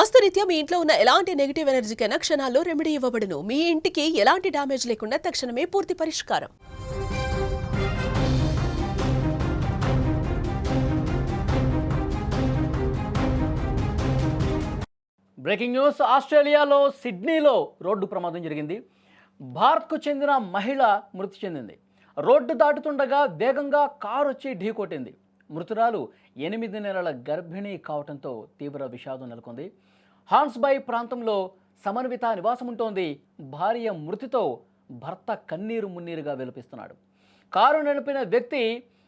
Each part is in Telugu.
వాస్తురీత్యా మీ ఇంట్లో ఉన్న ఎలాంటి నెగిటివ్ ఎనర్జీకైనా క్షణాల్లో రెమెడీ ఇవ్వబడును. మీ ఇంటికి ఎలాంటి డ్యామేజ్ లేకుండా తక్షణమే పూర్తి పరిష్కారం. Breaking news. ఆస్ట్రేలియాలో సిడ్నీలో రోడ్డు ప్రమాదం జరిగింది. భారత్కు చెందిన మహిళ మృతి చెందింది. రోడ్డు దాటుతుండగా వేగంగా కారు వచ్చి ఢీకొట్టింది. మృతురాలు 8 నెలల గర్భిణీ కావడంతో తీవ్ర విషాదం నెలకొంది. హాన్స్బై ప్రాంతంలో సమన్విత నివాసం ఉంటోంది. భార్య మృతితో భర్త కన్నీరు మున్నీరుగా విలపిస్తున్నాడు. కారు నడిపిన వ్యక్తి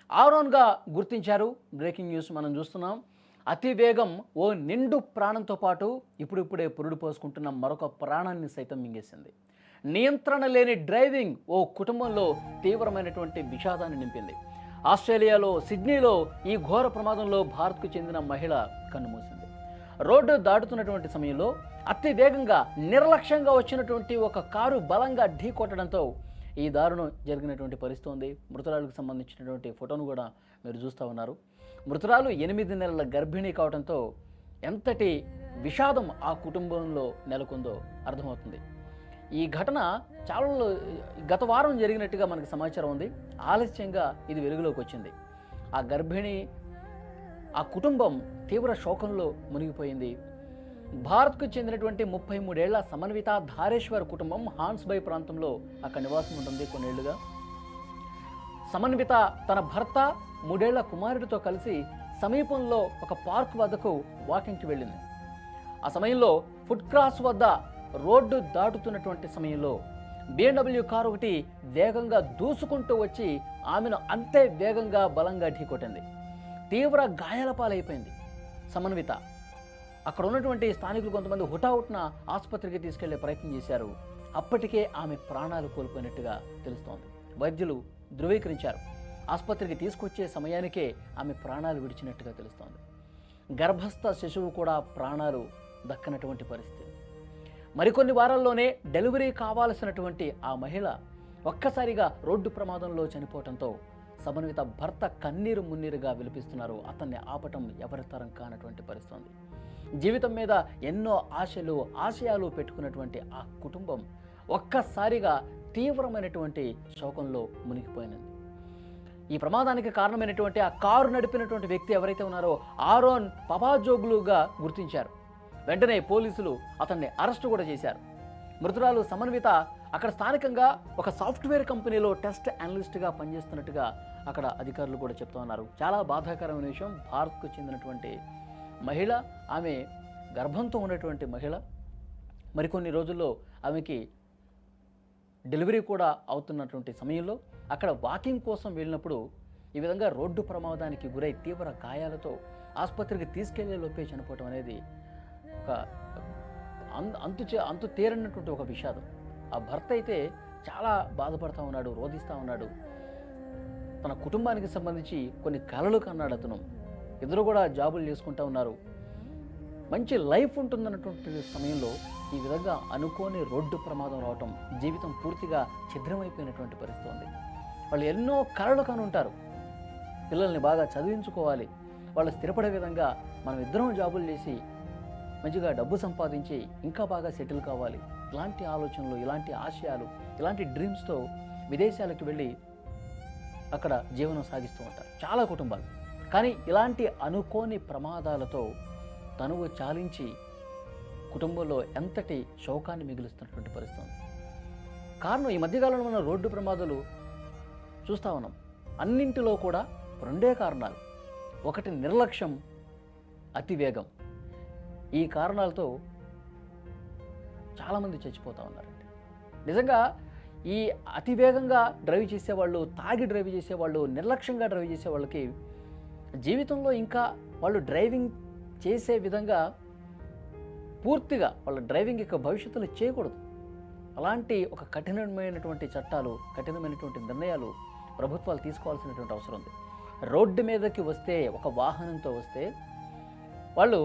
ఆరోన్గా గుర్తించారు. బ్రేకింగ్ న్యూస్ మనం చూస్తున్నాం. అతి వేగం ఓ నిండు ప్రాణంతో పాటు ఇప్పుడిప్పుడే పురుడు పోసుకుంటున్న మరొక ప్రాణాన్ని సైతం మింగేసింది. నియంత్రణ లేని డ్రైవింగ్ ఓ కుటుంబంలో తీవ్రమైనటువంటి విషాదాన్ని నింపింది. ఆస్ట్రేలియాలో సిడ్నీలో ఈ ఘోర ప్రమాదంలో భారత్కు చెందిన మహిళ కన్నుమూసింది. రోడ్డు దాటుతున్నటువంటి సమయంలో అతి వేగంగా నిర్లక్ష్యంగా వచ్చినటువంటి ఒక కారు బలంగా ఢీకొట్టడంతో ఈ దారుణం జరిగినటువంటి పరిస్థితి ఉంది. మృతురాలకు సంబంధించినటువంటి ఫోటోను కూడా మీరు చూస్తూ ఉన్నారు. మృతురాలు 8 నెలల గర్భిణీ కావడంతో ఎంతటి విషాదం ఆ కుటుంబంలో నెలకొందో అర్థమవుతుంది. ఈ ఘటన చాలా గత వారం జరిగినట్టుగా మనకు సమాచారం ఉంది. ఆలస్యంగా ఇది వెలుగులోకి వచ్చింది. ఆ గర్భిణి ఆ కుటుంబం తీవ్ర శోకంలో మునిగిపోయింది. భారత్కు చెందినటువంటి 33 ఏళ్ల సమన్విత ధారేశ్వర్ కుటుంబం హాన్స్బై ప్రాంతంలో అక్కడ నివాసం ఉంటుంది కొన్నేళ్లుగా. సమన్విత తన భర్త 3 ఏళ్ల కుమారుడితో కలిసి సమీపంలో ఒక పార్క్ వద్దకు వాకింగ్కి వెళ్ళింది. ఆ సమయంలో ఫుట్ క్రాస్ వద్ద రోడ్డు దాటుతున్నటువంటి సమయంలో BMW కారు ఒకటి వేగంగా దూసుకుంటూ వచ్చి ఆమెను అంతే వేగంగా బలంగా ఢీకొట్టింది. తీవ్ర గాయాల పాలైపోయింది సమన్విత. అక్కడ ఉన్నటువంటి స్థానికులు కొంతమంది హుటాహుటిన ఆసుపత్రికి తీసుకెళ్లే ప్రయత్నం చేశారు. అప్పటికే ఆమె ప్రాణాలు కోల్పోయినట్టుగా తెలుస్తోంది. వైద్యులు ధృవీకరించారు. ఆసుపత్రికి తీసుకొచ్చే సమయానికే ఆమె ప్రాణాలు విడిచినట్టుగా తెలుస్తోంది. గర్భస్థ శిశువు కూడా ప్రాణాలు దక్కనటువంటి పరిస్థితి. మరికొన్ని వారాల్లోనే డెలివరీ కావాల్సినటువంటి ఆ మహిళ ఒక్కసారిగా రోడ్డు ప్రమాదంలో చనిపోవడంతో సమన్విత భర్త కన్నీరు మున్నీరుగా విలపిస్తున్నారు. అతన్ని ఆపటం ఎవరి తరం కానటువంటి పరిస్థితి. జీవితం మీద ఎన్నో ఆశయాలు పెట్టుకున్నటువంటి ఆ కుటుంబం ఒక్కసారిగా తీవ్రమైనటువంటి శోకంలో మునిగిపోయినది. ఈ ప్రమాదానికి కారణమైనటువంటి ఆ కారు నడిపినటువంటి వ్యక్తి ఎవరైతే ఉన్నారో ఆరోన్ పపాజోగ్లుగా గుర్తించారు. వెంటనే పోలీసులు అతన్ని అరెస్టు కూడా చేశారు. మృతురాలు సమన్విత అక్కడ స్థానికంగా ఒక సాఫ్ట్వేర్ కంపెనీలో టెస్ట్ అనలిస్ట్గా పనిచేస్తున్నట్టుగా అక్కడ అధికారులు కూడా చెప్తూ ఉన్నారు. చాలా బాధాకరమైన విషయం. భారత్కు చెందినటువంటి మహిళ, ఆమె గర్భంతో ఉన్నటువంటి మహిళ. మరికొన్ని రోజుల్లో ఆమెకి డెలివరీ కూడా అవుతున్నటువంటి సమయంలో అక్కడ వాకింగ్ కోసం వెళ్ళినప్పుడు ఈ విధంగా రోడ్డు ప్రమాదానికి గురై తీవ్ర గాయాలతో ఆసుపత్రికి తీసుకెళ్లే లోపే చనిపోవటం అనేది ఒక అంతు తేరనటువంటి ఒక విషాదం. ఆ భర్త అయితే చాలా బాధపడతా ఉన్నాడు, రోధిస్తూ ఉన్నాడు. తన కుటుంబానికి సంబంధించి కొన్ని కలలు కన్నాడు అతను. ఇద్దరు కూడా జాబులు చేసుకుంటూ ఉన్నారు. మంచి లైఫ్ ఉంటుందన్నటువంటి సమయంలో ఈ విధంగా అనుకోని రోడ్డు ప్రమాదం రావటం జీవితం పూర్తిగా ఛిద్రమైపోయినటువంటి పరిస్థితి ఉంది. వాళ్ళు ఎన్నో కలలు కని ఉంటారు. పిల్లల్ని బాగా చదివించుకోవాలి, వాళ్ళు స్థిరపడే విధంగా మనం ఇద్దరం జాబులు చేసి మంచిగా డబ్బు సంపాదించి ఇంకా బాగా సెటిల్ కావాలి. ఇలాంటి ఆలోచనలు, ఇలాంటి ఆశయాలు, ఇలాంటి డ్రీమ్స్తో విదేశాలకు వెళ్ళి అక్కడ జీవనం సాగిస్తూ ఉంటారు చాలా కుటుంబాలు. కానీ ఇలాంటి అనుకోని ప్రమాదాలతో తనువు చాలించి కుటుంబంలో ఎంతటి శోకాన్ని మిగులుస్తున్నటువంటి పరిస్థితి. కారణం ఈ మధ్యకాలంలో మన రోడ్డు ప్రమాదాలు చూస్తూ ఉన్నాం. అన్నింటిలో కూడా 2 కారణాలు. ఒకటి నిర్లక్ష్యం, అతివేగం. ఈ కారణాలతో చాలామంది చచ్చిపోతూ ఉన్నారండి. నిజంగా ఈ అతివేగంగా డ్రైవ్ చేసేవాళ్ళు, తాగి డ్రైవ్ చేసేవాళ్ళు, నిర్లక్ష్యంగా డ్రైవ్ చేసే వాళ్ళకి జీవితంలో ఇంకా వాళ్ళు డ్రైవింగ్ చేసే విధంగా పూర్తిగా వాళ్ళ డ్రైవింగ్ యొక్క భవిష్యత్తులో చేయకూడదు. అలాంటి ఒక కఠినమైనటువంటి చట్టాలు, కఠినమైనటువంటి నిర్ణయాలు ప్రభుత్వాలు తీసుకోవాల్సినటువంటి అవసరం ఉంది. రోడ్డు మీదకి వస్తే, ఒక వాహనంతో వస్తే వాళ్ళు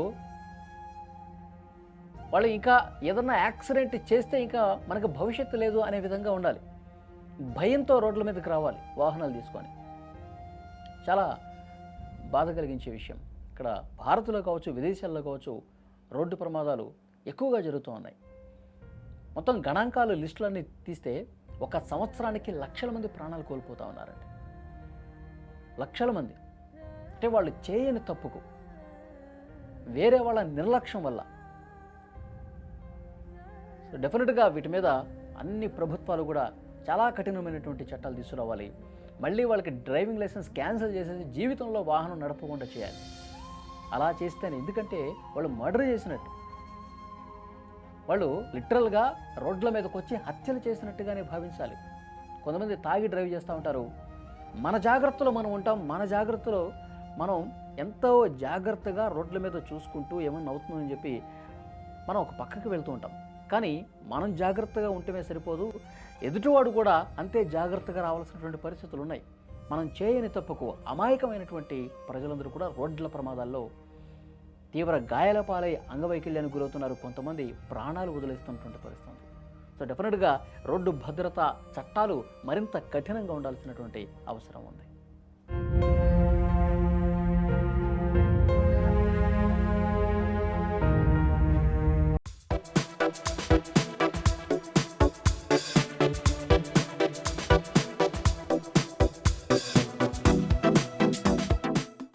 ఇంకా ఏదన్నా యాక్సిడెంట్ చేస్తే ఇంకా మనకు భవిష్యత్తు లేదు అనే విధంగా ఉండాలి. భయంతో రోడ్ల మీదకి రావాలి వాహనాలు తీసుకొని. చాలా బాధ కలిగించే విషయం. ఇక్కడ భారత్లో కావచ్చు, విదేశాల్లో కావచ్చు, రోడ్డు ప్రమాదాలు ఎక్కువగా జరుగుతూ ఉన్నాయి. మొత్తం గణాంకాలు లిస్టులన్నీ తీస్తే ఒక సంవత్సరానికి లక్షల మంది ప్రాణాలు కోల్పోతూ ఉన్నారండి. లక్షల మంది. అంటే వాళ్ళు చేయని తప్పుకు, వేరే వాళ్ళ నిర్లక్ష్యం వల్ల. సో డెఫినెట్గా వీటి మీద అన్ని ప్రభుత్వాలు కూడా చాలా కఠినమైనటువంటి చట్టాలు తీసుకురావాలి. మళ్ళీ వాళ్ళకి డ్రైవింగ్ లైసెన్స్ క్యాన్సిల్ చేసేసి జీవితంలో వాహనం నడపకుండా చేయాలి. అలా చేస్తేనే, ఎందుకంటే వాళ్ళు మర్డర్ చేసినట్టు, వాళ్ళు లిటరల్గా రోడ్ల మీదకి వచ్చి హత్యలు చేసినట్టుగానే భావించాలి. కొంతమంది తాగి డ్రైవ్ చేస్తూ ఉంటారు. మన జాగ్రత్తలో మనం ఉంటాం, మన జాగ్రత్తలో మనం ఎంతో జాగ్రత్తగా రోడ్ల మీద చూసుకుంటూ ఏమన్నా అవుతుందని చెప్పి మనం ఒక పక్కకి వెళ్తూ ఉంటాం. కానీ మనం జాగ్రత్తగా ఉంటమే సరిపోదు, ఎదుటివాడు కూడా అంతే జాగ్రత్తగా రావాల్సినటువంటి పరిస్థితులు ఉన్నాయి. మనం చేయని తప్పుకు అమాయకమైనటువంటి ప్రజలందరూ కూడా రోడ్ల ప్రమాదాల్లో తీవ్ర గాయాల పాలై అంగవైకల్యానికి గురవుతున్నారు. కొంతమంది ప్రాణాలు వదిలేస్తున్నటువంటి పరిస్థితి. సో డెఫినెట్గా రోడ్డు భద్రతా చట్టాలు మరింత కఠినంగా ఉండాల్సినటువంటి అవసరం ఉంది.